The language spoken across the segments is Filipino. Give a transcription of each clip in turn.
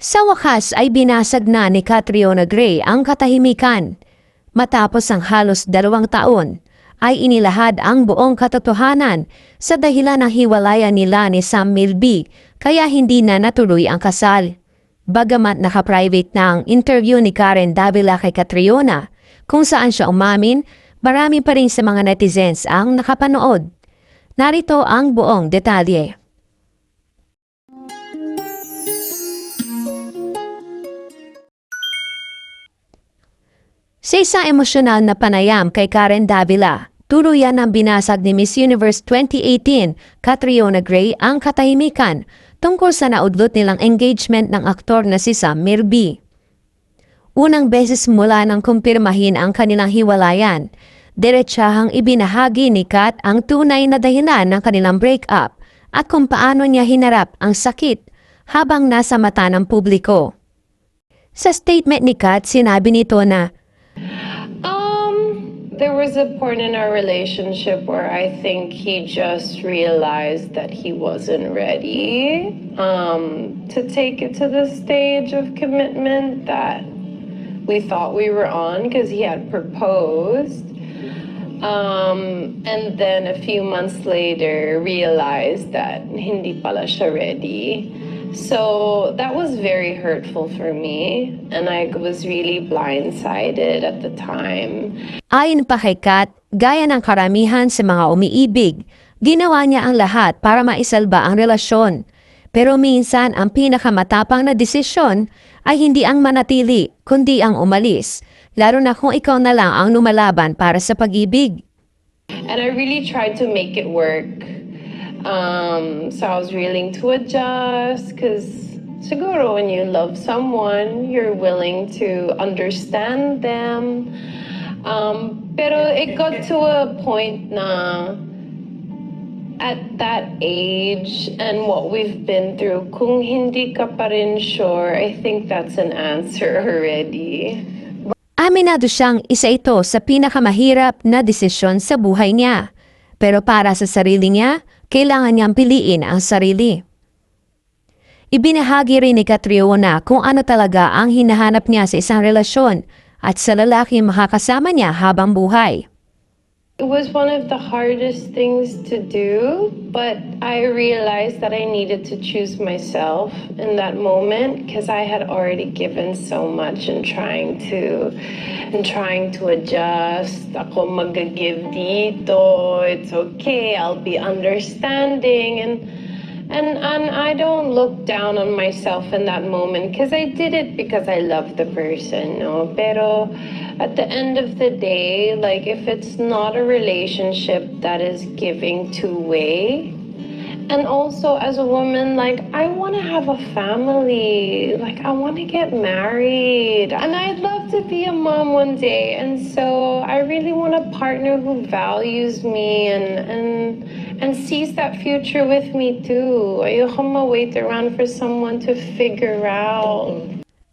Sa wakas ay binasag na ni Catriona Gray ang katahimikan. Matapos ang halos 2 taon, ay inilahad ang buong katotohanan sa dahilan ng hiwalayan nila ni Sam Milby kaya hindi na natuloy ang kasal. Bagamat naka-private na ang interview ni Karen Davila kay Catriona kung saan siya umamin, marami pa rin sa mga netizens ang nakapanood. Narito ang buong detalye. Sa isang emosyonal na panayam kay Karen Davila, tuluyan ang binasag ni Miss Universe 2018, Catriona Gray ang katahimikan tungkol sa naudlot nilang engagement ng aktor na si Sam Milby. Unang beses mula nang kumpirmahin ang kanilang hiwalayan, diretsahang ibinahagi ni Kat ang tunay na dahilan ng kanilang breakup at kung paano niya hinarap ang sakit habang nasa mata ng publiko. Sa statement ni Kat, sinabi nito na, There was a point in our relationship where I think he just realized that he wasn't ready to take it to the stage of commitment that we thought we were on because he had proposed. And then a few months later realized that hindi pala siya ready. So that was very hurtful for me and I was really blindsided at the time. Ayon pa kay Kat, gaya ng karamihan sa mga umiibig, ginawa niya ang lahat para maisalba ang relasyon. Pero minsan ang pinakamatapang na desisyon ay hindi ang manatili, kundi ang umalis, lalo na kung ikaw na lang ang lumalaban para sa pag-ibig. And I really tried to make it work. So I was willing to adjust because siguro when you love someone, you're willing to understand them. Pero it got to a point na at that age and what we've been through, kung hindi ka pa rin sure, I think that's an answer already. Aminado siyang isa ito sa pinakamahirap na desisyon sa buhay niya. Pero para sa sarili niya, kailangan niyang piliin ang sarili. Ibinahagi rin ni Catriona kung ano talaga ang hinahanap niya sa isang relasyon at sa lalaki makakasama niya habang buhay. It was one of the hardest things to do, but I realized that I needed to choose myself in that moment because I had already given so much in trying to adjust. Ako mag-give dito, it's okay, I'll be understanding and I don't look down on myself in that moment because I did it because I love the person, no? Pero at the end of the day, like if it's not a relationship that is giving two-way, and also as a woman, like I want to have a family, like I want to get married, and I'd love to be a mom one day, and so I really want a partner who values me and sees that future with me too. Ayoko ma-wait around for someone to figure out.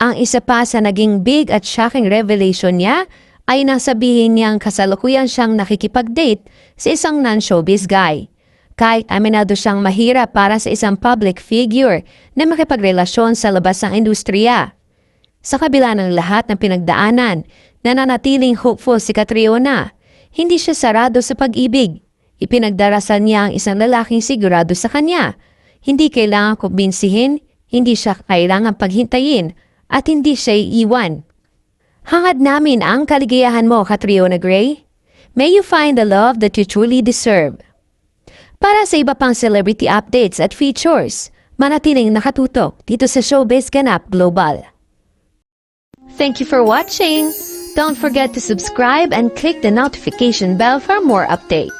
Ang isa pa sa naging big at shocking revelation niya ay nang sabihin niyang kasalukuyan siyang nakikipag-date sa isang non-showbiz guy. Kahit aminado siyang mahirap para sa isang public figure na makipagrelasyon sa labas ng industriya. Sa kabila ng lahat ng pinagdaanan, nananatiling hopeful si Catriona. Hindi siya sarado sa pag-ibig. Ipinagdarasal niya ang isang lalaking sigurado sa kanya. Hindi kailangan kumbinsihin, hindi siya kailangan paghintayin, at hindi siya iiwan. Hangad namin ang kaligayahan mo, Catriona Gray. May you find the love that you truly deserve. Para sa iba pang celebrity updates at features, manatiling nakatutok dito sa Showbiz Ganap Global. Thank you for watching. Don't forget to subscribe and click the notification bell for more updates.